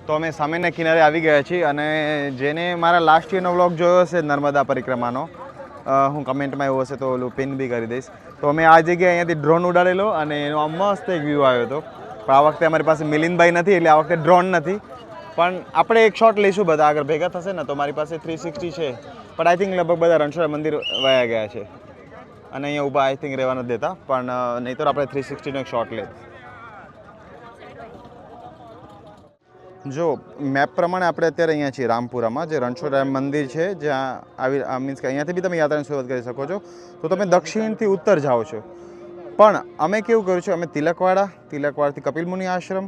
તો અમે સામેના કિનારે આવી ગયા છીએ અને જેને મારા લાસ્ટ યરનો વ્લોગ જોયો હશે નર્મદા પરિક્રમાનો, હું કમેન્ટમાં એવું હશે તો ઓલું પિન બી કરી દઈશ. તો અમે આ જગ્યાએ અહીંયાથી ડ્રોન ઉડાડેલો અને એનો આ મસ્ત એક વ્યૂ આવ્યો હતો. પણ આ વખતે અમારી પાસે મિલિંદભાઈ નથી એટલે આ વખતે ડ્રોન નથી, પણ આપણે એક શોટ લઈશું બધા આગળ ભેગા થશે ને. તો મારી પાસે 360 છે, પણ આઈ થિંક લગભગ બધા રણછોડ મંદિર વયા ગયા છે અને અહીંયા ઊભા આઈ થિંક રહેવા નથી દેતા, પણ નહીં તો આપણે 360નો એક શોટ લે. જો મેપ પ્રમાણે આપણે અત્યારે અહીંયા છીએ રામપુરામાં, જે રણછોડરાય મંદિર છે, જ્યાં આવી મીન્સ કે અહીંયાથી બી તમે યાત્રાની શરૂઆત કરી શકો છો. તો તમે દક્ષિણથી ઉત્તર જાઓ છો, પણ અમે કેવું કર્યું છે, અમે તિલકવાડાથી કપિલમુનિ આશ્રમ,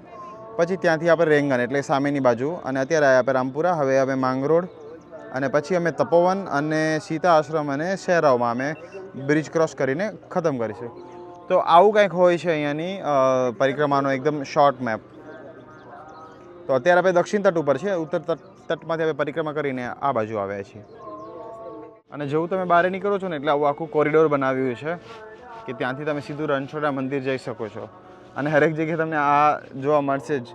પછી ત્યાંથી આપણે રેંગન એટલે સામેની બાજુ, અને અત્યારે આવ્યા આપણે રામપુરા, હવે અમે માંગરોળ, અને પછી અમે તપોવન અને સીતા આશ્રમ અને શહેરાઓમાં અમે બ્રિજ ક્રોસ કરીને ખતમ કરીશું. તો આવું કંઈક હોય છે અહીંયાની પરિક્રમાનો એકદમ શોર્ટ મેપ. તો અત્યારે આપણે દક્ષિણ તટ ઉપર છે, ઉત્તર તટમાંથી આપણે પરિક્રમા કરીને આ બાજુ આવ્યા છીએ. અને જેવું તમે બહાર નીકળો છો ને એટલે આવું આખું કોરિડોર બનાવ્યું છે કે ત્યાંથી તમે સીધું રણછોડરાય મંદિર જઈ શકો છો. અને હરેક જગ્યાએ તમને આ જોવા મળશે જ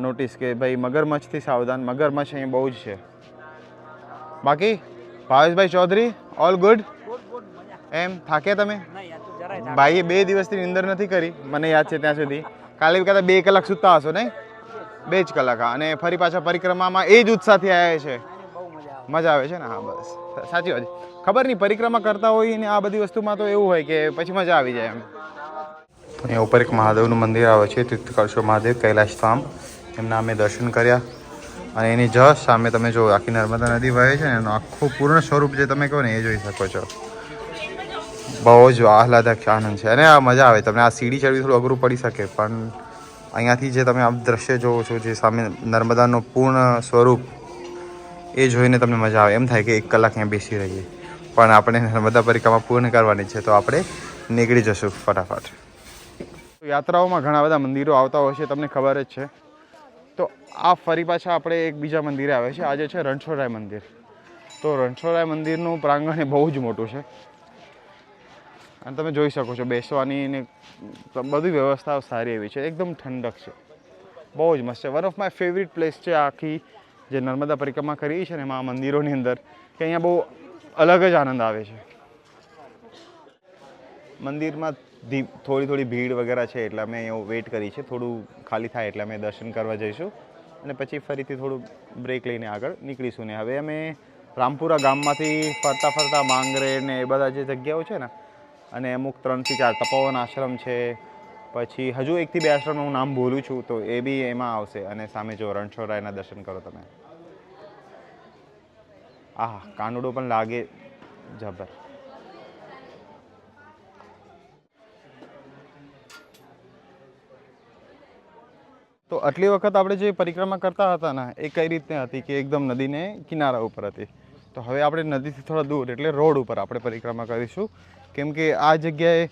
નોટિસ કે ભાઈ મગરમચ્છથી સાવધાન, મગરમચ્છ અહીંયા બહુ જ છે. બાકી ભાવેશભાઈ ચૌધરી ઓલ ગુડ? એમ થાક્યા તમે? ભાઈએ 2 દિવસથી નિંદર નથી કરી, મને યાદ છે ત્યાં સુધી. કાલે કદાચ 2 કલાક સૂતા હશો નહીં? 2 જ કલાક. અને ફરી પાછા પરિક્રમામાં એ જ ઉત્સાહથી આવ્યા છે. મજા આવે છે ને? હા બસ સાચી વાત. ખબર નહીં, પરિક્રમા કરતા હોય ને આ બધી વસ્તુમાં તો એવું હોય કે પછી મજા આવી જાય એમ. અહીંયા ઉપર એક મહાદેવનું મંદિર આવે છે, તીર્થકળેશ્વર મહાદેવ કૈલાશ ધામ. એમના અમે દર્શન કર્યા અને એની જસ્ટ સામે તમે જો આખી નર્મદા નદી વહે છે ને એનું આખું પૂર્ણ સ્વરૂપ જે તમે કહો ને એ જોઈ શકો છો. બહુ જ આહલાદક આનંદ છે અને આ મજા આવે. તમને આ સીડી ચડવી થોડું અઘરું પડી શકે, પણ અહીંયાથી જે તમે આ દ્રશ્ય જોવો છો, જે સામે નર્મદાનું પૂર્ણ સ્વરૂપ, એ જોઈને તમને મજા આવે. એમ થાય કે 1 કલાક અહીંયા બેસી રહીએ, પણ આપણે નર્મદા પરિક્રમા પૂર્ણ કરવાની છે તો આપણે નીકળી જશું ફટાફટ. યાત્રાઓમાં ઘણા બધા મંદિરો આવતા હોય છે, તમને ખબર જ છે. તો આ ફરી પાછા આપણે એક બીજા મંદિરે આવે છે. આજે છે રણછોડરાય મંદિર. તો રણછોડરાય મંદિરનું પ્રાંગણ એ બહુ જ મોટું છે અને તમે જોઈ શકો છો બેસવાની ને બધી વ્યવસ્થાઓ સારી એવી છે, એકદમ ઠંડક છે, બહુ જ મસ્ત છે. One of my favourite place છે આખી જે નર્મદા પરિક્રમા કરી છે ને એમાં આ મંદિરોની અંદર, કે અહીંયા બહુ અલગ જ આનંદ આવે છે. મંદિરમાં થોડી ભીડ વગેરે છે એટલે અમે અહીંયા વેઇટ કરી છે, થોડું ખાલી થાય એટલે અમે દર્શન કરવા જઈશું અને પછી ફરીથી થોડું બ્રેક લઈને આગળ નીકળીશું. ને હવે અમે રામપુરા ગામમાંથી ફરતા માંગરે ને એ બધા જે જગ્યાઓ છે ને, અને અમુક 3 થી 4 તપોવન આશ્રમ છે, પછી હજુ 1 થી 2 આશ્રમનું હું નામ ભૂલું છું, તો એ બી એમાં આવશે. અને સામે જો રણછોડરાયના દર્શન કરો તમે, આહા કાનુડો પણ લાગે જબર. તો આટલી વખત આપણે જે પરિક્રમા કરતા હતા ને એ કઈ રીતે હતી કે એકદમ નદીને કિનારા ઉપર હતી. તો હવે આપણે નદીથી થોડા દૂર એટલે રોડ ઉપર આપણે પરિક્રમા કરીશું, કેમ કે આ જગ્યાએ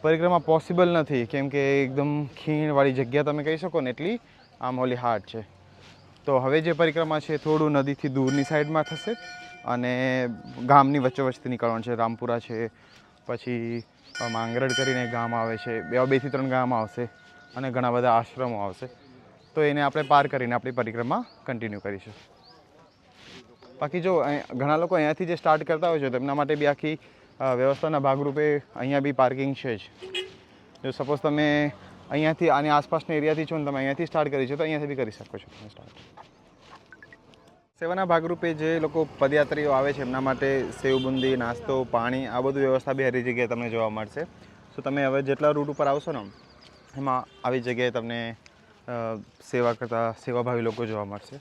પરિક્રમા પોસિબલ નથી, કેમ કે એકદમ ખીણવાળી જગ્યા તમે કહી શકો ને એટલી આમ ઓલી હાર્ડ છે. તો હવે જે પરિક્રમા છે થોડું નદીથી દૂરની સાઈડમાં થશે અને ગામની વચ્ચે નીકળવાનું છે. રામપુરા છે, પછી માંગરડ કરીને ગામ આવે છે, 2 થી 3 ગામ આવશે અને ઘણા બધા આશ્રમો આવશે. તો એને આપણે પાર કરીને આપણી પરિક્રમા કન્ટિન્યુ કરીશું. બાકી જો ઘણા લોકો અહીંયાથી જે સ્ટાર્ટ કરતા હોય છે તેમના માટે બી આખી વ્યવસ્થાના ભાગરૂપે અહીંયા બી પાર્કિંગ છે જ. જો સપોઝ તમે અહીંયાથી આની આસપાસના એરિયાથી છો ને તમે અહીંયાથી સ્ટાર્ટ કરી છે તો અહીંયાથી બી કરી શકો છો તમે સ્ટાર્ટ. સેવાના ભાગરૂપે જે લોકો પદયાત્રીઓ આવે છે એમના માટે સેવ બુંદી, નાસ્તો, પાણી આ બધું વ્યવસ્થા બી હરી જગ્યાએ તમને જોવા મળશે. તો તમે હવે જેટલા રૂટ ઉપર આવશો ને એમાં આવી જગ્યાએ તમને સેવા કરતા સેવાભાવી લોકો જોવા મળશે.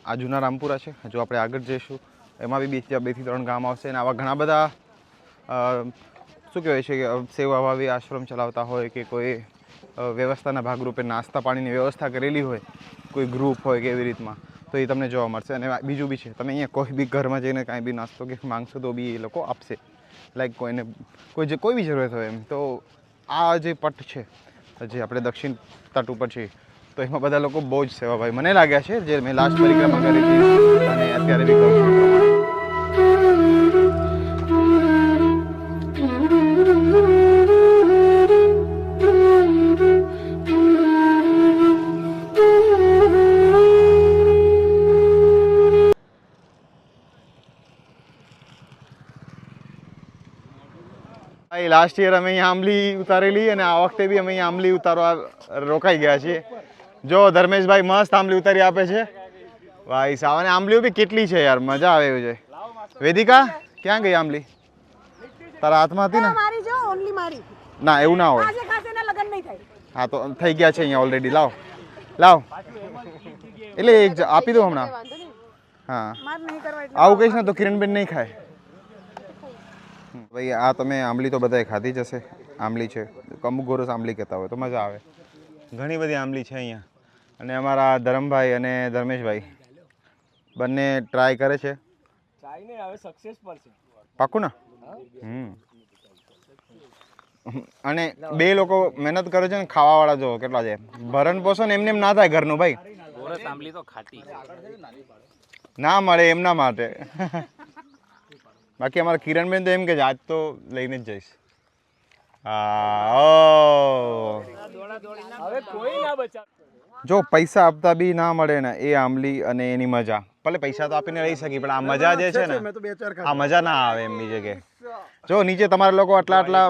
આ જૂના રામપુરા છે. જો આપણે આગળ જઈશું એમાં બી 2 થી 3 ગામ આવશે અને આવા ઘણા બધા શું કહેવાય છે કે સેવાભાવી આશ્રમ ચલાવતા હોય કે કોઈ વ્યવસ્થાના ભાગરૂપે નાસ્તા પાણીની વ્યવસ્થા કરેલી હોય, કોઈ ગ્રુપ હોય કે એવી રીતમાં, તો એ તમને જોવા મળશે. અને બીજું બી છે, તમે અહીંયા કોઈ બી ઘરમાં જઈને કાંઈ બી નાસ્તો કે માંગશો તો બી એ લોકો આપશે, લાઈક કોઈને કોઈ બી જરૂરત હોય એમ. તો આ જે પટ છે જે આપણે દક્ષિણ તટ ઉપર છે તો એમાં બધા લોકો બહુ જ સેવાભાવી મને લાગ્યા છે, જે મેં લાસ્ટ પરિક્રમા કરી હતી અને અત્યારે બી કરું છું. લાસ્ટ યર અમે અહીંયા આંબલી ઉતારેલી અને આ વખતે બી અમે અહીંયા આંબલી ઉતારવા રોકાઈ ગયા છીએ. જો ધર્મેશભાઈ મસ્ત આંબલી ઉતારી આપે છે ભાઈ સાહેબ. અને આંબલીઓ બી કેટલી છે યાર, મજા આવે એવું છે. વેદિકા ક્યાં ગઈ આંબલી? તારા હાથમાં હતી ને? ના એવું ના હોય. હા તો થઈ ગયા છે અહીંયા ઓલરેડી. લાવ લાવ એટલે એક આપી દો હમણાં. હા આવું કહીશ ને તો કિરણબેન નહીં ખાય. ભાઈ આ તમે આંબલી તો બધાએ ખાધી જ હશે. આંબલી છે, અમુક ગોરસ આંબલી કહેતા હોય તો મજા આવે. ઘણી બધી આંબલી છે અહીંયા. અને અમારા ધરમભાઈ અને ધર્મેશભાઈ બંને ટ્રાય કરે છે. પાક્કું ને? અને બે લોકો મહેનત કરે છે ને ખાવાવાળા જો કેટલા છે. ભરણ પોષણ એમને એમ ના થાય ઘરનું ભાઈ. ના મળે એમના માટે. બાકી અમારા કિરણબેન તો એમ કે આજ તો લઈને જ જઈશ. જો પૈસા આપતા બી ના મળે ને એ આંબલી અને એની મજા. ભલે પૈસા તો આપીને લઈ શકી પણ આ મજા જે છે ને આ મજા ના આવે એમની જગ્યાએ. જો નીચે તમારા લોકો આટલા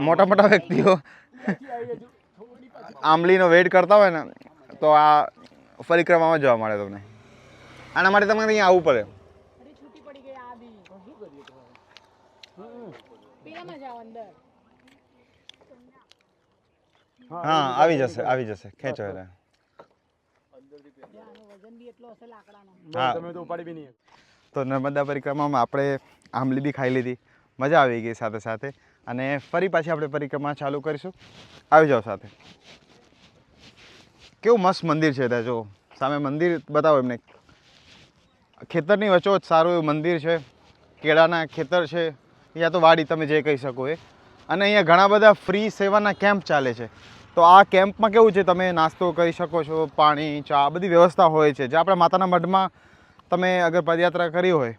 મોટા મોટા વ્યક્તિઓ આંબલીનો વેઇટ કરતા હોય ને તો આ પરિક્રમામાં જોવા મળે તમને. આના માટે તમારે અહીંયા આવવું પડે. હા આવી જશે ખેંચો એટલે. હા તો નર્મદા પરિક્રમામાં આપણે આંબલી બી ખાઈ લીધી, મજા આવી ગઈ સાથે સાથે. અને ફરી પાછી આપણે પરિક્રમા ચાલુ કરીશું. આવી જાઓ સાથે. કેવું મસ્ત મંદિર છે ત્યાં. જો સામે મંદિર બતાવો એમને. ખેતરની વચ્ચોવચ સારું એવું મંદિર છે. કેળાના ખેતર છે યા તો વાડી તમે જે કહી શકો એ. અને અહીંયા ઘણા બધા ફ્રી સેવાના કેમ્પ ચાલે છે. તો આ કેમ્પમાં કેવું છે તમે નાસ્તો કરી શકો છો, પાણી ચા બધી વ્યવસ્થા હોય છે. જે આપણા માતાના મઢમાં તમે અગર પદયાત્રા કરી હોય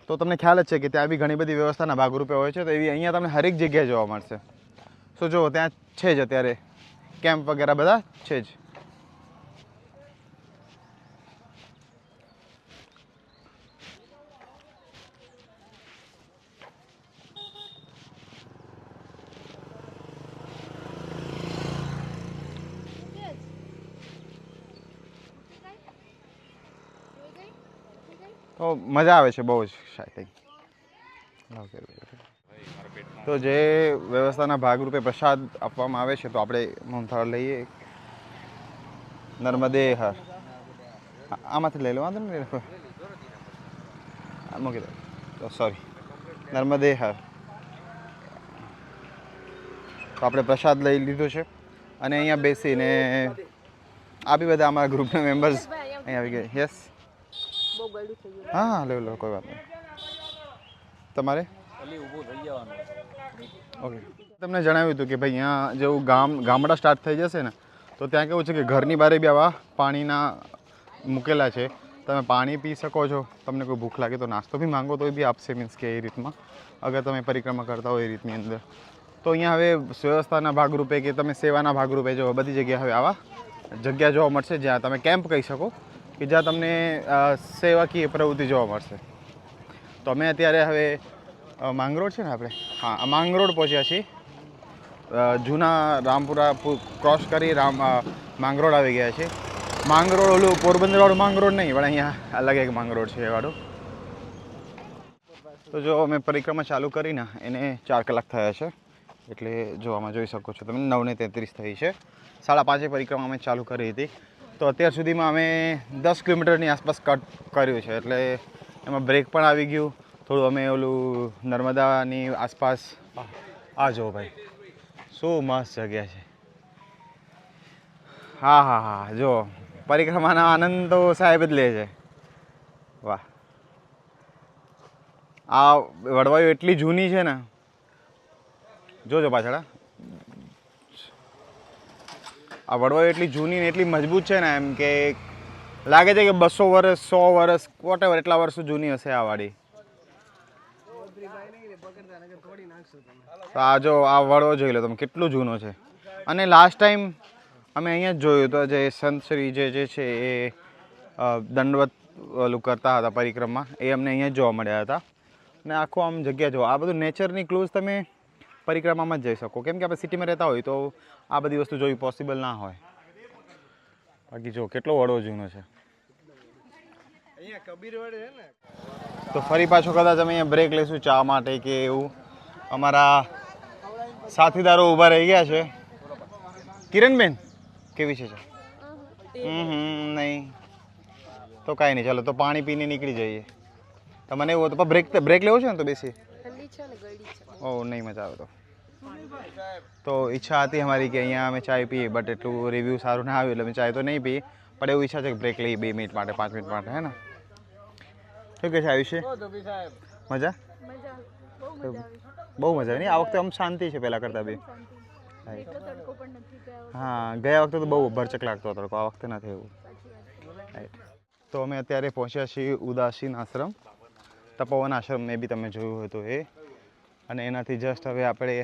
તો તમને ખ્યાલ જ છે કે ત્યાં બી ઘણી બધી વ્યવસ્થાના ભાગરૂપે હોય છે. તો એવી અહીંયા તમને હરેક જગ્યાએ જોવા મળશે. સો જો ત્યાં છે જ અત્યારે કેમ્પ વગેરે બધા છે જ. તો મજા આવે છે બહુ જ. તો જે વ્યવસ્થાના ભાગરૂપે પ્રસાદ આપવામાં આવે છે તો આપણે મોહનથાળ લઈએ. નર્મદે હર આમાંથી લઈ લો, વાંધો નહીં. મૂકી દો, સોરી. નર્મદે હર. તો આપણે પ્રસાદ લઈ લીધો છે અને અહીંયા બેસીને આ બી બધા અમારા ગ્રુપના મેમ્બર્સ અહીંયા આવી ગયા. યસ હા હા લે લો, કોઈ વાત નહીં. તમારે ઓકે. તમને જણાવ્યું હતું કે ભાઈ અહીંયા જેવું ગામડા સ્ટાર્ટ થઈ જશે ને તો ત્યાં કેવું છે કે ઘરની બારે બી આવા પાણીના મૂકેલા છે. તમે પાણી પી શકો છો. તમને કોઈ ભૂખ લાગે તો નાસ્તો બી માંગો તો બી આપશે. મીન્સ કે એ રીતમાં અગર તમે પરિક્રમા કરતા હોય એ રીતની અંદર. તો અહીંયા હવે વ્યવસ્થાના ભાગરૂપે કે તમે સેવાના ભાગરૂપે જો બધી જગ્યાએ હવે આવા જગ્યા જોવા મળશે જ્યાં તમે કેમ્પ કહી શકો કે જ્યાં તમને સેવાકીય પ્રવૃત્તિ જોવા મળશે. તો અમે અત્યારે હવે માંગરોળ છે ને આપણે, હા માંગરોળ પહોંચ્યા છીએ. જૂના રામપુરા ક્રોસ કરી માંગરોળ આવી ગયા છે. માંગરોળ ઓલું પોરબંદરવાળું માંગરોળ નહીં પણ અહીંયા અલગ એક માંગરોળ છે એ વાળું. તો જો અમે પરિક્રમા ચાલુ કરીને એને 4 કલાક થયા છે. એટલે જો આમાં જોઈ શકો છો તમે 9:33 થઈ છે. 5:30 પરિક્રમા અમે ચાલુ કરી હતી. તો અત્યાર સુધીમાં અમે 10 કિલોમીટરની આસપાસ કટ કર્યું છે. એટલે એમાં બ્રેક પણ આવી ગયું થોડું. અમે ઓલું નર્મદાની આસપાસ આ જો ભાઈ શું મસ્ત જગ્યા છે. હા હા હા જો પરિક્રમાનો આનંદ તો સાહેબ જ લે છે. વાહ, આ વડવાઈઓ એટલી જૂની છે ને. જોજો પાછળ આ વડવાઈઓ એટલી જૂની ને એટલી મજબૂત છે ને એમ કે લાગે છે કે 200 વર્ષ 100 વર્ષ વોટેવર એટલા વર્ષો જૂની હશે આ વાડી. આ જો આ વડવો જોઈ લો તમે કેટલો જૂનો છે. અને લાસ્ટ ટાઈમ અમે અહીંયા જ જોયું તો જે સંતશ્રી જે છે એ દંડવત ઓલું કરતા હતા પરિક્રમા એ અમને અહીંયા જ જોવા મળ્યા હતા. અને આખું આમ જગ્યા જો આ બધું નેચરની ક્લુઝ તમે પરિક્રમામાં જ જઈ શકો, કેમ કે આપણે સિટીમાં રહેતા હોય તો આ બધી વસ્તુ જોવી પોસિબલ ના હોય. બાકી જો કેટલો વડો જૂનો છે. તો ફરી પાછો કદાચ અમે અહીંયા બ્રેક લઈશું ચા માટે કે એવું. અમારા સાથીદારો ઊભા રહી ગયા છે. કિરણબેન કેવી છે ચા? નહીં તો કાંઈ નહીં, ચાલો તો પાણી પીને નીકળી જઈએ. તમને એવું હતું બ્રેક લેવો છે ને તો બેસી. ઓહ નહીં મજા આવે તો ઈચ્છા હતી અમારી કે અહીંયા અમે ચાય પીએ, બટ એટલું રિવ્યૂ સારું ના આવ્યું એટલે અમે ચાય તો નહીં પીએ, પણ એવું ઈચ્છા છે કે બ્રેક લઈએ 2 મિનિટ માટે 5 મિનિટ માટે, હે ને? શું કહે છે આયુષ્ય? મજા બહુ મજા આવી. આ વખતે આમ શાંતિ છે પહેલાં કરતાં બી. હા ગયા વખતે તો બહુ ભરચક લાગતો હતો, આ વખતે નથી એવું. રાઈટ. તો અમે અત્યારે પહોંચ્યા છીએ ઉદાસીન આશ્રમ, તપોવન આશ્રમ મેં બી તમે જોયું હોય તો એ, અને એનાથી જસ્ટ હવે આપણે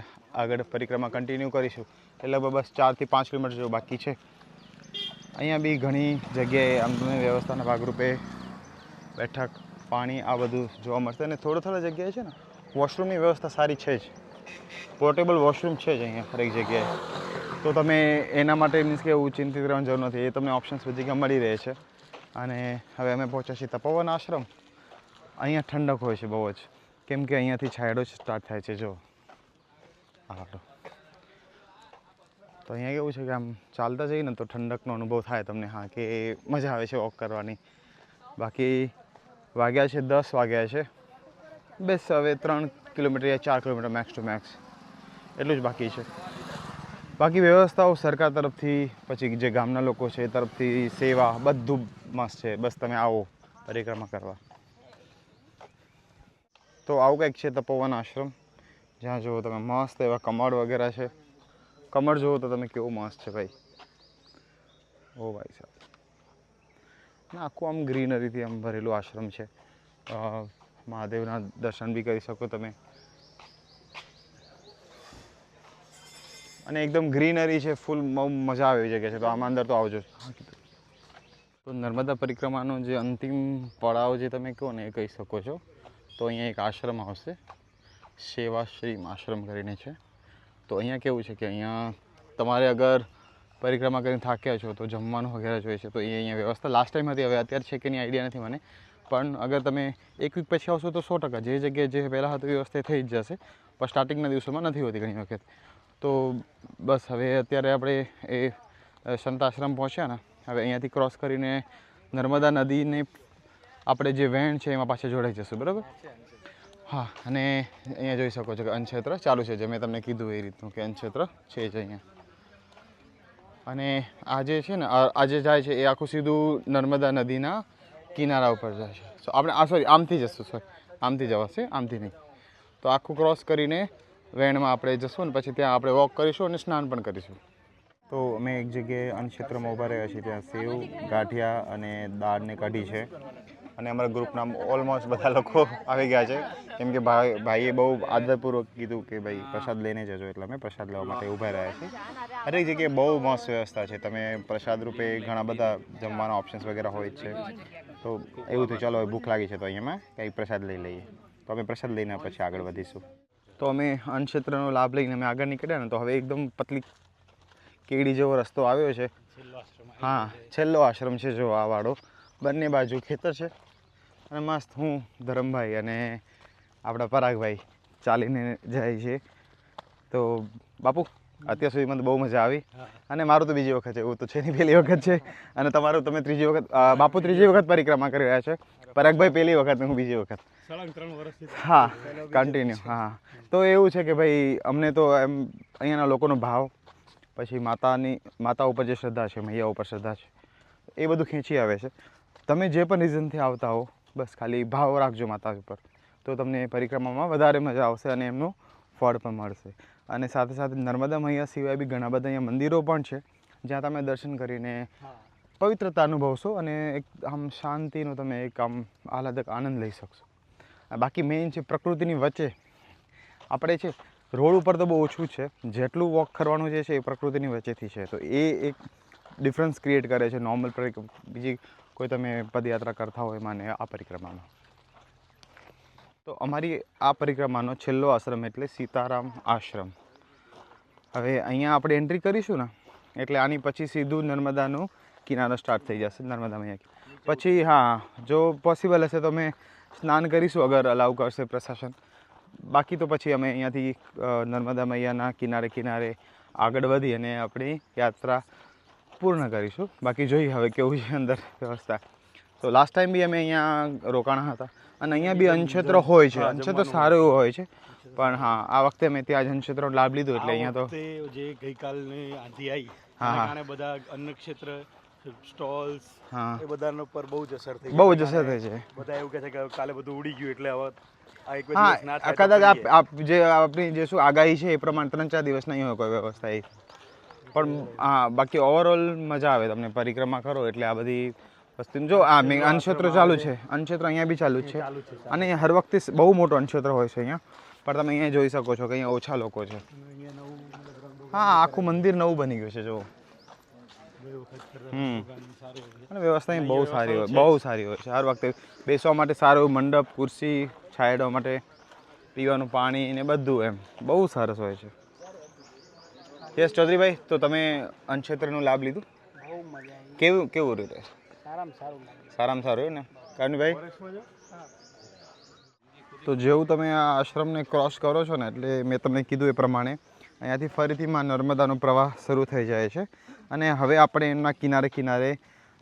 આગળ પરિક્રમા કન્ટિન્યુ કરીશું. એટલે બસ 4 થી 5 કિલોમીટર જેવું બાકી છે. અહીંયા બી ઘણી જગ્યાએ અમને વ્યવસ્થાના ભાગરૂપે બેઠક, પાણી આ બધું જોવા મળશે. અને થોડી જગ્યાએ છે ને વોશરૂમની વ્યવસ્થા સારી છે જ, પોર્ટેબલ વોશરૂમ છે જ અહીંયા હરેક જગ્યાએ. તો તમે એના માટે મીન્સ કે એવું ચિંતિત રહેવાની જરૂર નથી, એ તમને ઓપ્શન્સ બધી જગ્યાએ મળી રહે છે. અને હવે અમે પહોંચ્યા છીએ તપોવન આશ્રમ. અહીંયા ઠંડક હોય છે બહુ જ, કેમ કે અહીંયાથી છાંયડો સ્ટાર્ટ થાય છે. જો હા, તો અહીંયા કેવું છે કે આમ ચાલતા જઈએ ને તો ઠંડકનો અનુભવ થાય તમને. હા, કે મજા આવે છે વોક કરવાની. બાકી વાગ્યા છે 10 વાગ્યા છે, બસ હવે 3 કિલોમીટર યા 4 કિલોમીટર મેક્સ ટુ મેક્સ એટલું જ બાકી છે. બાકી વ્યવસ્થાઓ સરકાર તરફથી, પછી જે ગામના લોકો છે એ તરફથી, સેવા બધું મસ્ત છે. બસ તમે આવો પરિક્રમા કરવા. તો આવું કંઈક છે તપોવન આશ્રમ, જ્યાં જુઓ તમે મસ્ત એવા કમળ વગેરે છે. કમળ જુઓ તો તમે કેવું મસ્ત છે ભાઈ. ઓ ભાઈ સાહેબ, આખું આમ ગ્રીનરીથી આમ ભરેલું આશ્રમ છે. મહાદેવના દર્શન બી કરી શકો તમે, અને એકદમ ગ્રીનરી છે, ફૂલ મજા આવે એવી જગ્યા છે. તો આમાં અંદર તો આવજો. તો નર્મદા પરિક્રમાનો જે અંતિમ પડાવ જે તમે કહો ને એ કહી શકો છો. તો અહીંયા એક આશ્રમ આવશે, સેવાશ્રીમ આશ્રમ કરીને છે. તો અહીંયા કેવું છે કે અહીંયા તમારે અગર પરિક્રમા કરીને થાક્યા છો તો જમવાનું વગેરે જોઈએ છે. તો એ અહીંયા વ્યવસ્થા લાસ્ટ ટાઈમ હતી, હવે અત્યારે છે કે નહીં આઈડિયા નથી મને, પણ અગર તમે 1 વીક પછી આવશો તો 100% જે જગ્યાએ જે પહેલાં હતું વ્યવસ્થા થઈ જ જશે, પણ સ્ટાર્ટિંગના દિવસોમાં નથી હોતી ઘણી વખત. તો બસ હવે અત્યારે આપણે એ સંત આશ્રમ પહોંચ્યા ને, હવે અહીંયાથી ક્રોસ કરીને નર્મદા નદીને આપણે જે વહેણ છે એમાં પાછા જોડાઈ જશું, બરાબર? હા, અને અહીંયા જોઈ શકો છો કે અન્નક્ષેત્ર ચાલુ છે, જે મેં તમને કીધું એ રીતનું કે અન્નક્ષેત્ર છે જ અહીંયા. અને આ જે છે ને આ જે જાય છે એ આખું સીધું નર્મદા નદીના કિનારા ઉપર જાય છે. સો આપણે સોરી આમથી જશું, આમથી જવાશે, આમથી નહીં. તો આખું ક્રોસ કરીને વેણમાં આપણે જશું ને પછી ત્યાં આપણે વોક કરીશું અને સ્નાન પણ કરીશું. તો અમે એક જગ્યાએ અન્નક્ષેત્રમાં ઊભા રહ્યા છીએ, ત્યાં સેવ, ગાંઠિયા અને દાળને કઢી છે. અને અમારા ગ્રુપના ઓલમોસ્ટ બધા લોકો આવી ગયા છે, કેમ કે ભાઈએ બહુ આદરપૂર્વક કીધું કે ભાઈ પ્રસાદ લઈને જજો, એટલે અમે પ્રસાદ લેવા માટે ઊભા રહ્યા છીએ. હરેક જગ્યાએ બહુ મસ્ત વ્યવસ્થા છે. તમે પ્રસાદ રૂપે ઘણા બધા જમવાના ઓપ્શન્સ વગેરે હોય છે. તો એવું થયું ચાલો ભૂખ લાગી છે તો અહીંયામાં કંઈક પ્રસાદ લઈ લઈએ. તો અમે પ્રસાદ લઈને પછી આગળ વધીશું. તો અમે અન્નક્ષેત્રનો લાભ લઈને અમે આગળ નીકળ્યા ને, તો હવે એકદમ પતલી કેડી જેવો રસ્તો આવ્યો છે. હા, છેલ્લો આશ્રમ છે જો આ વાળો. બંને બાજુ ખેતર છે અને મસ્ત હું, ધરમભાઈ અને આપણા પરાગભાઈ ચાલીને જાય છે. તો બાપુ અત્યાર સુધીમાં તો બહુ મજા આવી, અને મારું તો બીજી વખત છે, એવું તો છે નહીં, પહેલી વખત છે. અને તમારું તમે ત્રીજી વખત, બાપુ ત્રીજી વખત પરિક્રમા કરી રહ્યા છે, પરાગભાઈ પહેલી વખત, હું બીજી વખત. હા, કન્ટિન્યુ. હા, તો એવું છે કે ભાઈ અમને તો એમ અહીંયાના લોકોનો ભાવ, પછી માતા ઉપર જે શ્રદ્ધા છે, મૈયા ઉપર શ્રદ્ધા છે, એ બધું ખેંચી આવે છે. તમે જે પણ રીઝનથી આવતા હો, બસ ખાલી ભાવ રાખજો માતા ઉપર, તો તમને પરિક્રમામાં વધારે મજા આવશે અને એમનું ફળ પણ મળશે. અને સાથે સાથે નર્મદા મૈયા સિવાય બી ઘણા બધા અહીંયા મંદિરો પણ છે, જ્યાં તમે દર્શન કરીને પવિત્રતા અનુભવશો અને એક આમ શાંતિનો તમે એક આમ આહલાદક આનંદ લઈ શકશો. બાકી મેઇન છે પ્રકૃતિની વચ્ચે આપણે છે. રોડ ઉપર તો બહુ ઓછું છે, જેટલું વોક કરવાનું જે છે એ પ્રકૃતિની વચ્ચેથી છે. તો એ એક ડિફરન્સ ક્રિએટ કરે છે નોર્મલ બીજી કોઈ તમે પદયાત્રા કરતા હોય માને આ પરિક્રમામાં. તો અમારી આ પરિક્રમાનો છેલ્લો આશ્રમ એટલે સીતારામ આશ્રમ. હવે અહીંયા આપણે એન્ટ્રી કરીશું ને એટલે આની પછી સીધું નર્મદાનું કિનારો સ્ટાર્ટ થઈ જશે, નર્મદા મૈયા. પછી હા, જો પોસિબલ હશે તો અમે સ્નાન કરીશું અગર અલાઉ કરશે પ્રશાસન. બાકી તો પછી અમે અહીંયાથી નર્મદા મૈયાના કિનારે કિનારે આગળ વધી અને આપણી યાત્રા પૂર્ણ કરીશું. બાકી જોઈએ હવે કેવું છે અંદર વ્યવસ્થા. તો લાસ્ટ ટાઈમ બી અમે અહીંયા રોકાણા હતા અને અહીંયા બી અન્નક્ષેત્ર હોય છે, અન્નક્ષેત્ર સારું એવું હોય છે. પણ હા, આ વખતે મેં ત્યાં જ અન્નક્ષેત્રનો લાભ લીધો એટલે અહીંયા તો જે ગઈકાલની આંધી આવી હા કારણે બધા અન્નક્ષેત્ર સ્ટોલ્સ એ બધાનો પર બહુ જ અસર થઈ બહુ જ અસર થઈ છે. બધા એવું કહે છે કે કાલે બધું ઉડી ગયું એટલે હવે આ એક હા, કદાચ જે આપણી જે શું આગાહી છે એ પ્રમાણે 3-4 દિવસ નહીં હોય કોઈ વ્યવસ્થા એ. પણ હા, બાકી ઓવરઓલ મજા આવે તમને પરિક્રમા કરો એટલે આ બધી વસ્તુ. જો આ અન્નક્ષેત્ર ચાલુ છે, અન્નક્ષેત્ર અહીંયા બી ચાલુ જ છે અને હર વખતે બહુ મોટો અન્નક્ષેત્ર હોય છે અહીંયા. પણ તમે અહીંયા જોઈ શકો છો કે અહીંયા ઓછા લોકો છે. હા, આખું મંદિર નવું બની ગયું છે જો. અને વ્યવસ્થા અહીં બહુ સારી હોય, બહુ સારી હોય છે. હર વખતે બેસવા માટે સારું મંડપ, ખુરશી, છાંયડા માટે પીવાનું પાણી ને બધું એમ બહુ સરસ હોય છે. યસ ચૌધરીભાઈ, તો તમે અન્નક્ષેત્રનો લાભ લીધું? બહુ મજા આવી. કેવું કેવું રીતે? સારામાં સારું ને કારણભાઈ? તો જેવું તમે આ આશ્રમને ક્રોસ કરો છો ને એટલે મેં તમને કીધું એ પ્રમાણે અહીંયાથી ફરીથી માં નર્મદાનો પ્રવાહ શરૂ થઈ જાય છે. અને હવે આપણે એમના કિનારે કિનારે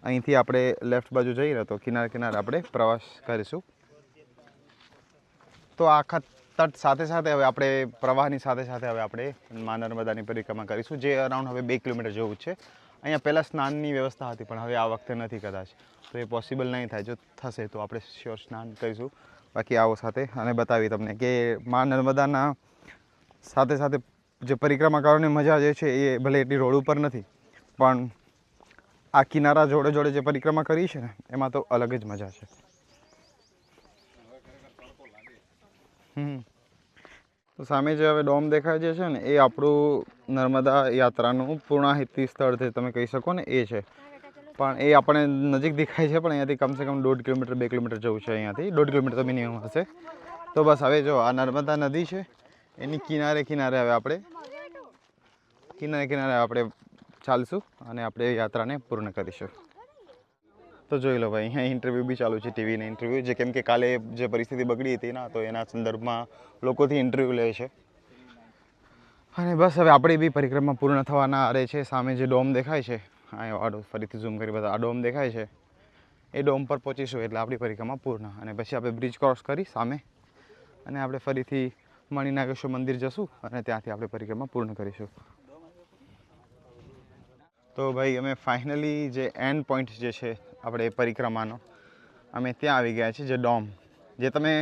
અહીંથી આપણે લેફ્ટ બાજુ જઈએ તો કિનારે કિનારે આપણે પ્રવાસ કરીશું. તો આખા તટ સાથે સાથે હવે આપણે પ્રવાહની સાથે સાથે હવે આપણે માં નર્મદાની પરિક્રમા કરીશું, જે અરાઉન્ડ હવે 2 કિલોમીટર જેવું છે. અહીંયા પહેલાં સ્નાનની વ્યવસ્થા હતી પણ હવે આ વખતે નથી કદાચ, તો એ પોસિબલ નહીં થાય. જો થશે તો આપણે શ્યોર સ્નાન કરીશું. બાકી આવો સાથે અને બતાવી તમને કે માં નર્મદાના સાથે સાથે જે પરિક્રમા કરવાની મજા જે છે એ ભલે એટલી રોડ ઉપર નથી પણ આ કિનારા જોડે જોડે જે પરિક્રમા કરી છે ને એમાં તો અલગ જ મજા છે. તો સામે જે હવે ડોમ દેખાય છે ને એ આપણું નર્મદા યાત્રાનું પૂર્ણાહિતિ સ્થળ છે તમે કહી શકો ને એ છે. પણ એ આપણે નજીક દેખાય છે પણ અહીંયાથી કમસે કમ 1.5 કિલોમીટર 2 કિલોમીટર જવું છે. અહીંયાથી 1.5 કિલોમીટર તો મિનિમમ હશે. તો બસ હવે જો આ નર્મદા નદી છે એની કિનારે કિનારે હવે આપણે ચાલશું અને આપણે યાત્રાને પૂર્ણ કરીશું. તો જોઈ લો ભાઈ, અહીંયા ઇન્ટરવ્યૂ બી ચાલુ છે, ટીવીના ઇન્ટરવ્યૂ, જે કેમ કે કાલે જે પરિસ્થિતિ બગડી હતી ના તો એના સંદર્ભમાં લોકોથી ઇન્ટરવ્યૂ લે છે. અને બસ હવે આપણી બી પરિક્રમા પૂર્ણ થવાના આરે છે. સામે જે ડોમ દેખાય છે, આ ફરીથી ઝૂમ કરી બધા આ ડોમ દેખાય છે, એ ડોમ પર પહોંચીશું એટલે આપણી પરિક્રમા પૂર્ણ. અને પછી આપણે બ્રિજ ક્રોસ કરી સામે અને આપણે ફરીથી મણિનાગેશ્વર મંદિર જશું અને ત્યાંથી આપણે પરિક્રમા પૂર્ણ કરીશું. તો ભાઈ અમે ફાઇનલી જે એન્ડ પોઈન્ટ જે છે આપણે પરિક્રમાનો અમે ત્યાં આવી ગયા છીએ. જે ડોમ જે તમે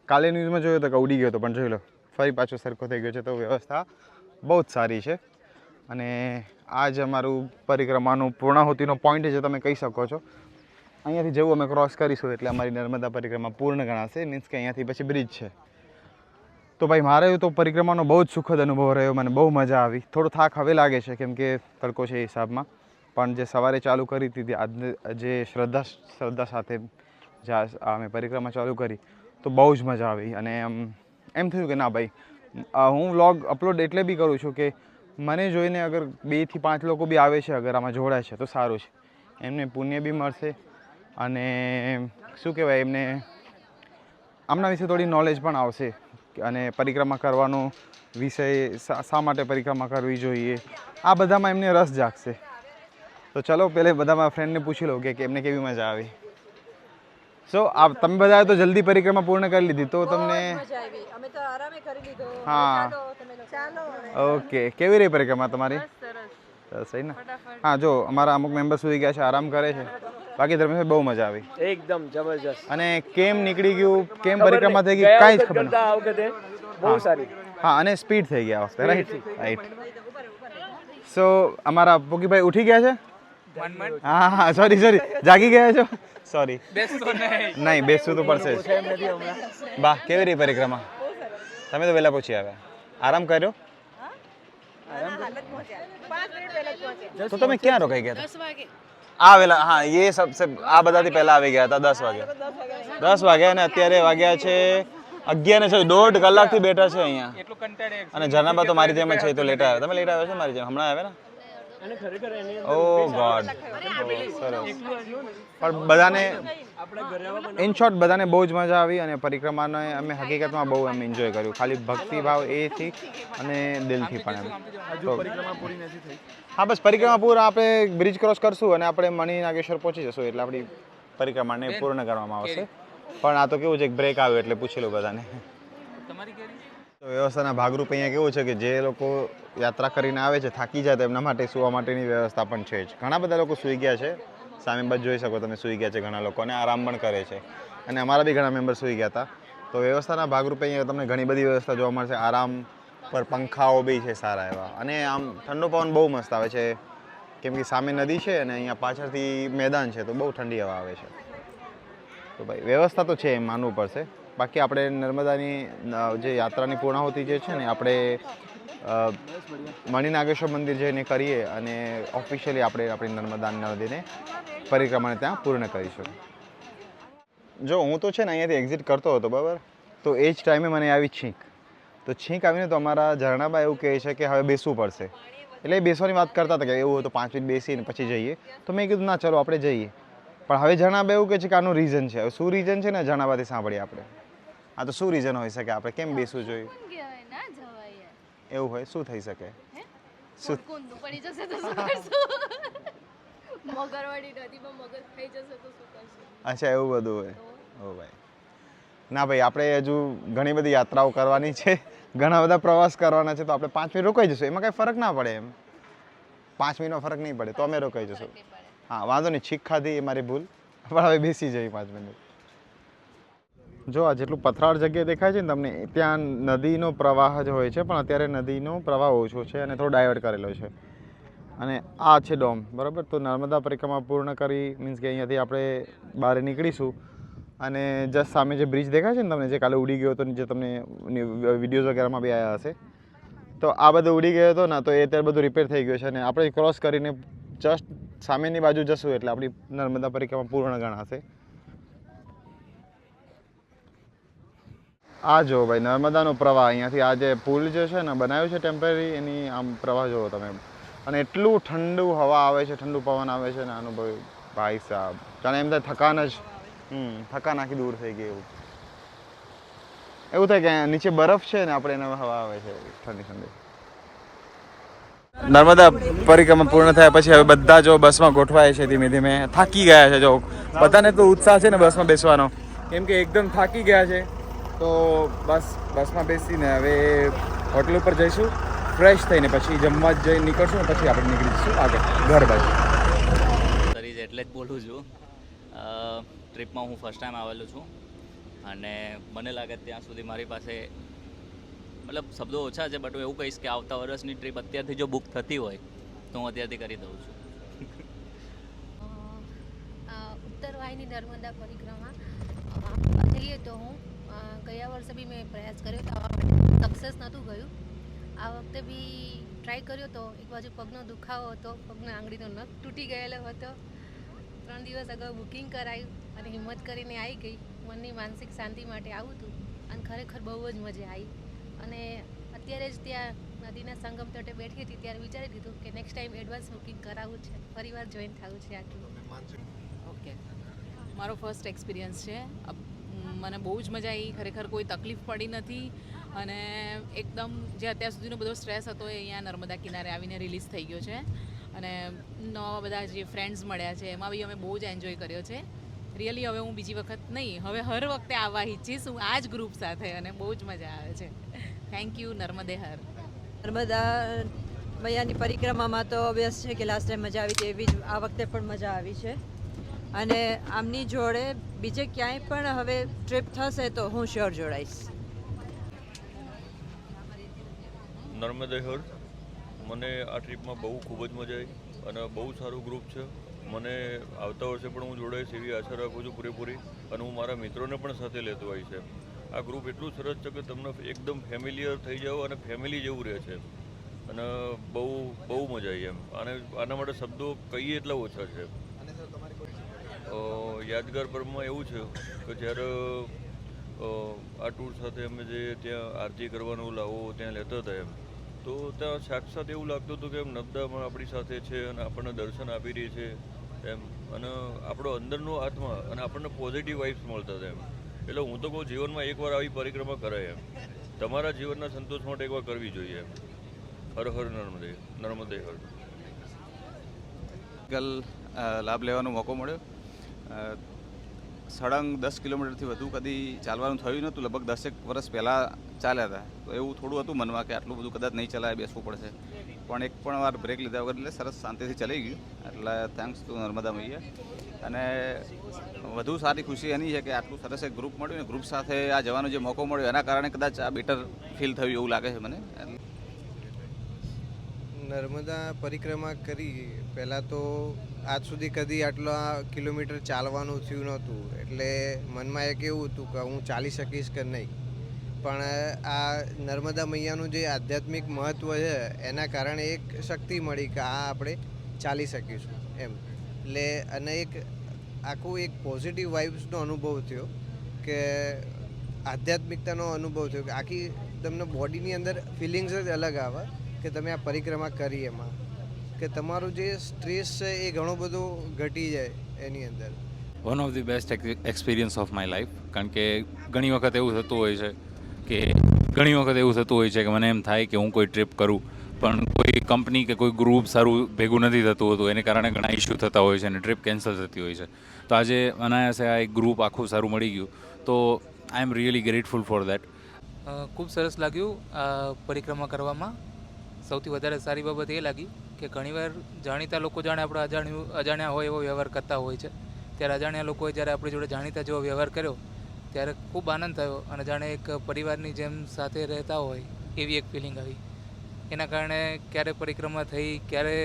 કાલે ન્યૂઝમાં જોયો તો કે ઉડી ગયો હતો પણ જોઈ લો ફરી પાછો સરખો થઈ ગયો છે. તો વ્યવસ્થા બહુ જ સારી છે અને આ જ અમારું પરિક્રમાનું પૂર્ણાહુતિનો પોઈન્ટ જે તમે કહી શકો છો. અહીંયાથી જેવું અમે ક્રોસ કરીશું એટલે અમારી નર્મદા પરિક્રમા પૂર્ણ ગણાશે. મીન્સ કે અહીંયાથી પછી બ્રિજ છે. તો ભાઈ મારે તો પરિક્રમાનો બહુ જ સુખદ અનુભવ રહ્યો, મને બહુ મજા આવી. થોડો થાક હવે લાગે છે કેમ કે તડકો છે એ હિસાબમાં, પણ જે સવારે ચાલુ કરી હતી જે શ્રદ્ધા સાથે જે અમે પરિક્રમા ચાલુ કરી તો બહુ જ મજા આવી. અને એમ થયું કે ના ભાઈ, હું વ્લોગ અપલોડ એટલે બી કરું છું કે મને જોઈને અગર 2 થી 5 લોકો બી આવે છે, અગર આમાં જોડાય છે તો સારું છે. એમને પુણ્ય બી મળશે અને શું કહેવાય, એમને આમના વિશે થોડી નોલેજ પણ આવશે અને પરિક્રમા કરવાનો વિષય શા માટે પરિક્રમા કરવી જોઈએ આ બધામાં એમને રસ જાગશે. તો ચલો પહેલે બધા મારા ફ્રેન્ડને પૂછી લો કે એમને કેવી મજા આવી. સો તમે બધાએ તો જલ્દી પરિક્રમા પૂર્ણ કરી લીધી તો તમને હા ઓકે. કેવી રહી પરિક્રમા તમારી? સહી ને? હા જો અમારા અમુક મેમ્બર સુધી ગયા છે, આરામ કરે છે. બાકી ધર્મેશ બહુ મજા આવી, એકદમ જબરજસ્ત. અને કેમ નીકળી ગયું, કેમ પરિક્રમા થઈ ગઈ કાંઈ જ ખબર નથી. આ વખતે બહુ સારી. હા અને સ્પીડ થઈ ગયા વખતે. રાઈટ. સો અમારા પોકીભાઈ ઉઠી ગયા છે? હા હા સોરી જાગી ગયા છો? સોરી નહીં, બેસવું તો પડશે જ. બા કેવી રહી પરિક્રમા? તમે તો વહેલા પહોંચી આવ્યા, આરામ કર્યો? તો તમે ક્યાં રોકાઈ ગયા હતા? આ વેલા હા એ આ બધાથી પહેલા આવી ગયા હતા 10 વાગે. 10 વાગ્યા અને અત્યારે વાગ્યા છે 11:06 1.5 કલાકથી બેઠા છે અહીંયા. એટલું કંટાળે અને જનાબા તો મારી જેમ જ છે, એ તો લેટ આવ્યા. તમે લેટ આવ્યા છો મારી જેમ, હમણાં આવ્યા ને? અને ખરેખર એને ઓ ગોડ, સરસ. પણ બધાને આપણે ઘરે આવવા ઇન શોર્ટ બધાને બહુ જ મજા આવી અને પરિક્રમાને અમે હકીકતમાં બહુ એમ એન્જોય કર્યું. ખાલી ભક્તિભાવ એથી અને દિલથી પણ એમ. તો પરિક્રમા પૂરી નથી થઈ. હા, બસ પરિક્રમા પૂરા આપણે બ્રિજ ક્રોસ કરશું અને આપણે મણિ નાગેશ્વર પહોંચી જશું એટલે આપણી પરિક્રમાને પૂર્ણ કરવામાં આવશે. પણ આ તો કેવું છે, એક બ્રેક આવ્યો એટલે પૂછી લો બધાને. તમારી કેરી તો વ્યવસ્થાના ભાગરૂપે અહીંયા કેવું છે કે જે લોકો યાત્રા કરીને આવે છે થાકી જાય તો એમના માટે સુવા માટેની વ્યવસ્થા પણ છે જ. ઘણા બધા લોકો સૂઈ ગયા છે, સામે બાજુ જોઈ શકો તમે, સૂઈ ગયા છે ઘણા લોકો અને આરામ પણ કરે છે. અને અમારા બી ઘણા મેમ્બર સૂઈ ગયા હતા. તો વ્યવસ્થાના ભાગરૂપે અહીંયા તમને ઘણી બધી વ્યવસ્થા જોવા મળશે. આરામ પર પંખાઓ બી છે સારા એવા અને આમ ઠંડો પવન બહુ મસ્ત આવે છે કેમ કે સામે નદી છે અને અહીંયા પાછળથી મેદાન છે તો બહુ ઠંડી હવા આવે છે. તો ભાઈ વ્યવસ્થા તો છે એમ માનવું પડશે. બાકી આપણે નર્મદાની જે યાત્રાની પૂર્ણાહુતિ જે છે ને આપણે મણિ નાગેશ્વર મંદિર જઈને કરીએ અને ઓફિશિયલી આપણે આપણી નર્મદા નદીને પરિક્રમાને ત્યાં પૂર્ણ કરીશું. જો હું તો છે ને અહીંયાથી એક્ઝિટ કરતો હતો બરાબર, તો એ જ ટાઈમે મને આવી છીંક. તો છીંક આવીને તો અમારા ઝરણાબા એવું કહે છે કે હવે બેસવું પડશે. એટલે એ બેસવાની વાત કરતા હતા કે એવું હોય તો 5 મિનિટ બેસીને પછી જઈએ. તો મેં કીધું ના ચલો આપણે જઈએ. પણ હવે ઝરણાબા એવું કહે છે કે આનું રીઝન છે. હવે શું રીઝન છે ને ઝરણાબાથી સાંભળીએ આપણે. આ તો શું રીઝન હોઈ શકે, આપણે કેમ બેસવું જોઈએ? એવું હોય શું થઈ શકે? શું પડી જશે તો શું કરશું? મગરવાડી નદીમાં મગર થઈ જશે તો શું કરશું? અચ્છા એવું બધું હોય. ઓ ભાઈ ના ભાઈ, આપણે હજુ ઘણી બધી યાત્રાઓ કરવાની છે, ઘણા બધા પ્રવાસ કરવાના છે, તો આપણે 5 મિનિટ રોકાઈ જશું. એમાં કાંઈ ફરક ના પડે એમ. 5 મિનિટનો ફરક નહીં પડે તો અમે રોકાઈ જશું. હા વાંધો નહીં, છીક ખાધી એ મારી ભૂલ, પણ હવે બેસી જઈએ 5 મિનિટ. જો આ જેટલું પથરાળ જગ્યાએ દેખાય છે ને તમને, ત્યાં નદીનો પ્રવાહ જ હોય છે, પણ અત્યારે નદીનો પ્રવાહ ઓછો છે અને થોડો ડાયવર્ટ કરેલો છે. અને આ છે ડોમ બરાબર. તો નર્મદા પરિક્રમા પૂર્ણ કરી મીન્સ કે અહીંયાથી આપણે બહાર નીકળીશું અને જસ્ટ સામે જે બ્રિજ દેખાય છે ને તમને, જે કાલે ઉડી ગયો હતો, જે તમને વિડીયોઝ વગેરેમાં બી આવ્યા હશે, તો આ બધું ઉડી ગયો હતો ને, તો એ અત્યારે બધું રિપેર થઈ ગયું છે અને આપણે ક્રોસ કરીને જસ્ટ સામેની બાજુ જશું એટલે આપણી નર્મદા પરિક્રમા પૂર્ણ ગણાશે. આ જો ભાઈ નર્મદાનો પ્રવાહ અહીંયાથી આ જે પુલ જે છે ને બનાવ્યું છે ટેમ્પરરી, એની આમ પ્રવાહ જોવો તમે. અને એટલું ઠંડુ હવા આવે છે, ઠંડુ પવન આવે છે ને આનું ભાઈ સાહેબ, જાણે એમ થાય થકાન જ થકાન આખી દૂર થઈ ગઈ. એવું થાય કે નીચે બરફ છે ને આપણે એને હવા આવે છે ઠંડી ઠંડી. નર્મદા પરિક્રમા પૂર્ણ થયા પછી હવે બધા જો બસમાં ગોઠવાય છે ધીમે ધીમે. થાકી ગયા છે જો બધાને, તો ઉત્સાહ છે ને બસમાં બેસવાનો, કેમ કે એકદમ થાકી ગયા છે. તો બસમાં બેસીને હવે હોટલ ઉપર જઈશું, ફ્રેશ થઈને પછી જમવા જઈ નીકળશું ને પછી આપણે નીકળી જઈશું આગળ ઘર બાજુ. સરીજ એટલે જ બોલું છું. ટ્રીપમાં હું ફર્સ્ટ ટાઈમ આવેલો છું અને મને લાગે ત્યાં સુધી મારી પાસે મતલબ શબ્દો ઓછા છે, બટ હું એવું કહીશ કે આવતા વર્ષની ટ્રીપ અત્યારથી જો બુક થતી હોય તો હું અત્યારથી કરી દઉં છું. ઉત્તરવાહિની નર્મદા પરિક્રમા જઈએ તો હું ગયા વર્ષે બી મેં પ્રયાસ કર્યો તો આવવા માટે, સક્સેસ નહોતું ગયું. આ વખતે બી ટ્રાય કર્યો તો. એક બાજુ પગનો દુખાવો હતો, પગનો આંગળીનો નખ તૂટી ગયેલો હતો. 3 દિવસ અગાઉ બુકિંગ કરાયું અને હિંમત કરીને આવી ગઈ. મનની માનસિક શાંતિ માટે આવું હતું અને ખરેખર બહુ જ મજા આવી. અને અત્યારે જ ત્યાં નદીના સંગમ તટે બેઠી હતી ત્યારે વિચારી દીધું કે નેક્સ્ટ ટાઈમ એડવાન્સ બુકિંગ કરાવવું છે, ફરીવાર જોઈન થવું છે આટલું. ઓકે, મારો ફર્સ્ટ એક્સપિરિયન્સ છે. મને બહુ જ મજા આવી, ખરેખર કોઈ તકલીફ પડી નથી અને એકદમ જે અત્યાર સુધીનો બધો સ્ટ્રેસ હતો એ અહીંયા નર્મદા કિનારે આવીને રિલીઝ થઈ ગયો છે. અને નવા બધા જે ફ્રેન્ડ્સ મળ્યા છે એમાં બી અમે બહુ જ એન્જોય કર્યો છે. રિયલી હવે હું બીજી વખત નહીં, હવે હર વખતે આવવા ઈચ્છીશ હું આ જ ગ્રુપ સાથે અને બહુ જ મજા આવે છે. થેન્ક યુ નર્મદે હર. નર્મદા મૈયાની પરિક્રમામાં તો ઓબ્વિયસ છે કે લાસ્ટ ટાઈમ મજા આવી હતી એવી જ આ વખતે પણ મજા આવી છે. અને આમની જોડે બીજે ક્યાંય પણ હવે ટ્રીપ થશે તો હું શ્યોર જોડાઈશ. નર્મદે હર, મને આ ટ્રીપમાં બહુ ખૂબ જ મજા આવી અને બહુ સારું ગ્રુપ છે. મને આવતા વર્ષે પણ હું જોડાઈશ એવી આશા રાખું છું પૂરેપૂરી, અને હું મારા મિત્રોને પણ સાથે લેતો આવી છે. આ ગ્રુપ એટલું સરસ છે કે તમને એકદમ ફેમિલિયર થઈ જાઓ અને ફેમિલી જેવું રહે છે અને બહુ મજા આવી એમ. આના માટે શબ્દો કહીએ એટલા ઓછા છે. યાદગાર પર્વમાં એવું છે કે જ્યારે આ ટૂર સાથે અમે જે ત્યાં આરતી કરવાનો લાવો ત્યાં લેતા હતા એમ, તો ત્યાં સાક્ષાત એવું લાગતું હતું કે એમ નર્મદામાં આપણી સાથે છે અને આપણને દર્શન આપી રહી છે એમ, અને આપણો અંદરનો આત્મા અને આપણને પોઝિટિવ વાઇબ્સ મળતા હતા એમ. એટલે હું તો કહું જીવનમાં એકવાર આવી પરિક્રમા કરાય એમ, તમારા જીવનના સંતોષ માટે એકવાર કરવી જોઈએ એમ. હર હર નર્મદે, નર્મદે હર. લાભ લેવાનો મોકો મળ્યો. સળંગ 10 કિલોમીટરથી વધુ કદી ચાલવાનું થયું નહોતું. લગભગ 10 વર્ષ પહેલાં ચાલ્યા હતા, તો એવું થોડું હતું મનમાં કે આટલું બધું કદાચ નહીં ચલાય, બેસવું પડશે. પણ એક પણ વાર બ્રેક લીધા વગર એટલે સરસ શાંતિથી ચલાઈ ગયું. એટલે થેન્ક્સ ટુ નર્મદા મૈયા. અને વધુ સારી ખુશી એની છે કે આટલું સરસ એક ગ્રુપ મળ્યું ને ગ્રુપ સાથે આ જવાનો જે મોકો મળ્યો એના કારણે કદાચ આ બેટર ફીલ થયું એવું લાગે છે મને. નર્મદા પરિક્રમા કરી પહેલાં તો આજ સુધી કદી આટલા કિલોમીટર ચાલવાનું થયું નહોતું, એટલે મનમાં એક એવું હતું કે હું ચાલી શકીશ કે નહીં. પણ આ નર્મદા મૈયાનું જે આધ્યાત્મિક મહત્ત્વ છે એના કારણે એક શક્તિ મળી કે આ આપણે ચાલી શકીશું એમ. એટલે અને એક આખું એક પોઝિટિવ વાઇબ્સનો અનુભવ થયો, કે આધ્યાત્મિકતાનો અનુભવ થયો, કે આખી તમને બોડીની અંદર ફિલિંગ્સ જ અલગ આવે કે તમે આ પરિક્રમા કરી એમાં, કે તમારું જે સ્ટ્રેસ છે એ ઘણો બધો ઘટી જાય એની અંદર. One of the best experience of my life. કારણ કે ઘણી વખત એવું થતું હોય છે કે મને એમ થાય કે હું કોઈ ટ્રીપ કરું પણ કોઈ કંપની કે કોઈ ગ્રુપ સારું ભેગું નથી થતું હોતું, એને કારણે ઘણા ઇસ્યુ થતા હોય છે અને ટ્રીપ કેન્સલ થતી હોય છે. તો આજે અનાયાસે આ એક ગ્રુપ આખું સારું મળી ગયું, તો I am really grateful for that. ખૂબ સરસ લાગ્યું આ પરિક્રમા કરવામાં. સૌથી વધારે સારી બાબત એ લાગી કે ઘણીવાર જાણીતા લોકો જાણે આપણે અજાણ્યા હોય એવો વ્યવહાર કરતા હોય છે, ત્યારે અજાણ્યા લોકોએ જ્યારે આપણી જોડે જાણીતા જેવો વ્યવહાર કર્યો ત્યારે ખૂબ આનંદ થયો અને જાણે એક પરિવારની જેમ સાથે રહેતા હોય એવી એક ફિલિંગ આવી. એના કારણે ક્યારે પરિક્રમા થઈ, ક્યારે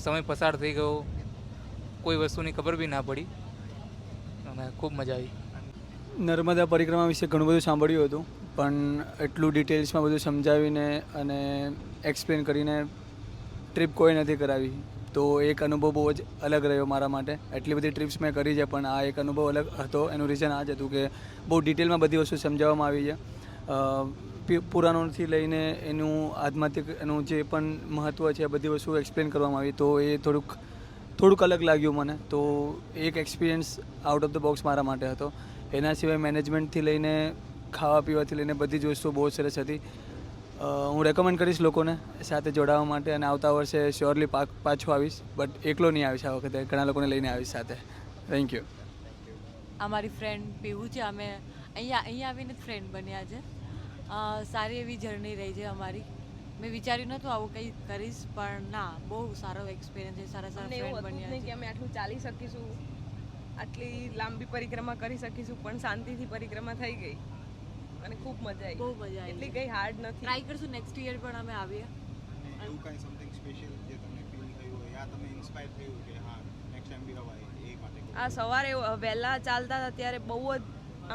સમય પસાર થઈ ગયો, કોઈ વસ્તુની ખબર બી ના પડી અને ખૂબ મજા આવી. નર્મદા પરિક્રમા વિશે ઘણું બધું સાંભળ્યું હતું, પણ એટલું ડિટેલ્સમાં બધું સમજાવીને અને એક્સપ્લેન કરીને ટ્રીપ કોઈ નથી કરાવી, તો એક અનુભવ બહુ જ અલગ રહ્યો મારા માટે. એટલી બધી ટ્રીપ્સ મેં કરી છે પણ આ એક અનુભવ અલગ હતો. એનું રીઝન આ જ હતું કે બહુ ડિટેલમાં બધી વસ્તુ સમજાવવામાં આવી છે. પુરાણોથી લઈને એનું આધ્યાત્મિક એનું જે પણ મહત્ત્વ છે બધી વસ્તુ એક્સપ્લેન કરવામાં આવી, તો એ થોડુંક અલગ લાગ્યું મને. તો એક experience out of the box મારા માટે હતો. એના સિવાય મેનેજમેન્ટથી લઈને ખાવા પીવાથી લઈને બધી જ વસ્તુઓ બહુ સરસ હતી. હું રેકમેન્ડ કરીશ લોકોને સાથે જોડાવા માટે, અને આવતા વર્ષે શ્યોરલી પાછું આવીશ, બટ એકલો નહીં આવીશ આ વખતે, ઘણા લોકોને લઈને આવીશ સાથે. Thank you. અમારી ફ્રેન્ડ પીવું છે, અમે અહીંયા આવીને જ ફ્રેન્ડ બન્યા છે. સારી એવી જર્ની રહી છે અમારી. મેં વિચાર્યું નહોતું આવું કંઈ કરીશ, પણ ના, બહુ સારો એક્સપિરિયન્સ છે. સારા ફ્રેન્ડ બન્યા છે. કે અમે આટલું ચાલી શકીશું, આટલી લાંબી પરિક્રમા કરી શકીશું, પણ શાંતિથી પરિક્રમા થઈ ગઈ અને ખૂબ મજા આવી. બહુ મજા આવી. એટલી કંઈ હાર્ડ નથી. ટ્રાય કરશું નેક્સ્ટ યર પણ અમે આવીએ. એવું કંઈ સમથિંગ સ્પેશિયલ જે તમને ફીલ થયું હોય, યા તમે ઇન્સ્પાયર થયું કે હા નેક્સ્ટ ટાઈમ બી હવાય એ માટે? આ સવારે વહેલા ચાલતા હતા ત્યારે બહુ જ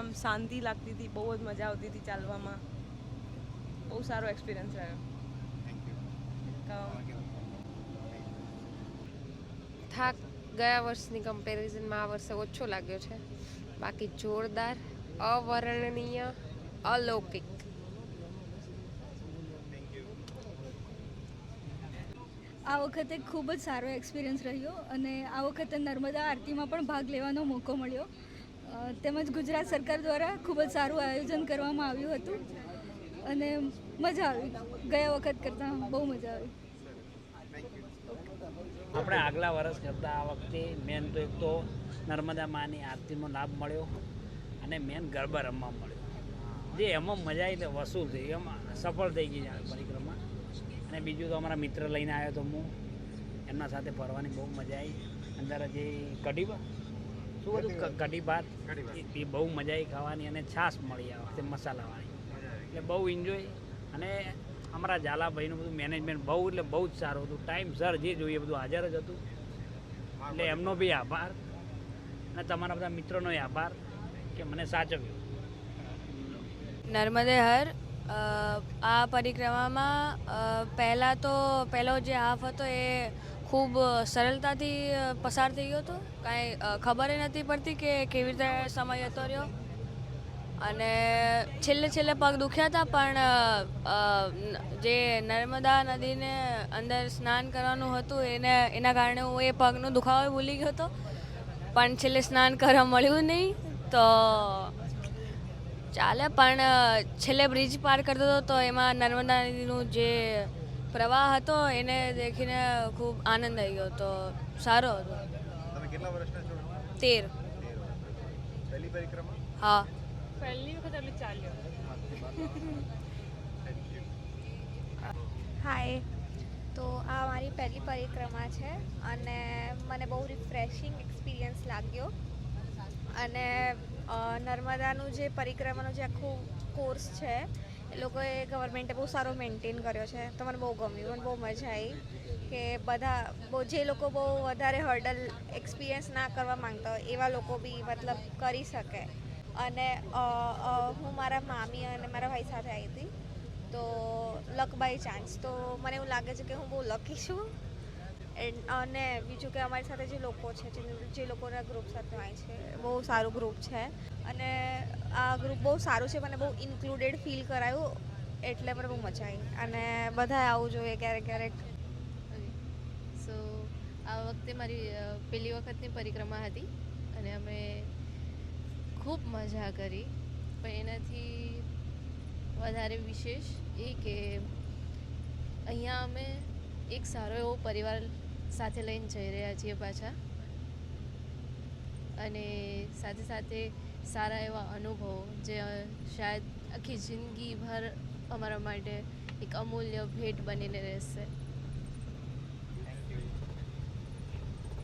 આમ શાંતિ લાગતી હતી, બહુ જ મજા આવતી હતી ચાલવામાં. બહુ સારો એક્સપિરિયન્સ રહ્યો. Thank you. થાક ગયા વર્ષની કમ્પેરિઝનમાં આ વર્ષે ઓછો લાગ્યો છે. બાકી જોરદાર, અવર્ણનીય, અલૌકિક. આ વખતે ખૂબ જ સારો એક્સપિરિયન્સ રહ્યો અને આ વખતે નર્મદા આરતીમાં પણ ભાગ લેવાનો મોકો મળ્યો. તેમજ ગુજરાત સરકાર દ્વારા ખૂબ જ સારું આયોજન કરવામાં આવ્યું હતું અને મજા આવી. ગયા વખત કરતાં બહુ મજા આવી. આપણે આગલા વર્ષ કરતાં આ વખતે મેન તો એક તો નર્મદા માની આરતીનો લાભ મળ્યો અને મેન ગરબા રમવા મળ્યો. જે એમાં મજા આવી એટલે વસૂલ થઈ, એમાં સફળ થઈ ગઈ પરિક્રમા. અને બીજું તો અમારા મિત્ર લઈને આવ્યો તો હું, એમના સાથે ફરવાની બહુ મજા આવી. અંદર જે કઢી ભાત એ બહુ મજા આવી ખાવાની, અને છાશ મળી આ વખતે મસાલાવાળી, એટલે બહુ એન્જોય. અને અમારા ઝાલાભાઈનું બધું મેનેજમેન્ટ બહુ એટલે બહુ જ સારું હતું. ટાઈમસર જે જોઈએ બધું હાજર જ હતું, એટલે એમનો બી આભાર અને તમારા બધા મિત્રોનો આભાર કે મને સાચવ્યું. નર્મદે હર આ પરિક્રમામાં પહેલો જે હાફ હતો એ ખૂબ સરળતાથી પસાર થઈ ગયો હતો. કાંઈ ખબર નથી પડતી કે કેવી રીતે સમય જતો રહ્યો. અને છેલ્લે પગ દુખ્યા હતા, પણ જે નર્મદા નદીને અંદર સ્નાન કરવાનું હતું એના કારણે હું એ પગનો દુખાવો ભૂલી ગયો હતો, પણ છેલ્લે સ્નાન કરવા મળ્યું નહીં તો ચાલે. પણ છેલ્લે બ્રિજ પાર કરતો હતો તો એમાં નર્મદા નદીનું જે પ્રવાહ હતો એને દેખીને ખૂબ આનંદ આવી ગયો, તો સારો હતો. તમે કેટલા વર્ષના છો? 13. પહેલી પરિક્રમા? હા, પહેલી વખત અમે ચાલ્યો. હાય, તો આ મારી પહેલી પરિક્રમા છે અને મને બહુ રિફ્રેશિંગ એક્સપિરિયન્સ લાગ્યો. અને નર્મદાનું જે પરિક્રમાનો જે આખું કોર્સ છે એ લોકોએ ગવર્મેન્ટે બહુ સારો મેન્ટેન કર્યો છે, તો મને બહુ ગમ્યું. મને બહુ મજા આવી કે બધા જે લોકો બહુ વધારે હર્ડલ એક્સપિરિયન્સ ના કરવા માંગતા હોય એવા લોકો બી મતલબ કરી શકે. અને હું મારા મામી અને મારા ભાઈ સાથે આવી હતી, તો લક બાય ચાન્સ. તો મને એવું લાગે છે કે હું બહુ લકી છું. અને બીજું કે અમારી સાથે જે લોકો છે, જે લોકોના ગ્રુપ સાથે હોય છે, બહુ સારું ગ્રુપ છે અને આ ગ્રુપ બહુ સારું છે. મને બહુ ઇન્ક્લુડેડ ફીલ કરાયું, એટલે મને બહુ મજા આવી અને બધાએ આવવું જોઈએ ક્યારેક. સો આ વખતે મારી પહેલી વખતની પરિક્રમા હતી અને અમે ખૂબ મજા કરી. પણ એનાથી વધારે વિશેષ એ કે અહીંયા અમે એક સારો એવો પરિવાર સાથે લઈને જઈ રહ્યા છીએ પાછા, અને સાથે સાથે સારા એવા અનુભવો જે શાયદ આખી જિંદગીભર અમારા માટે એક અમૂલ્ય ભેટ બનીને રહેશે.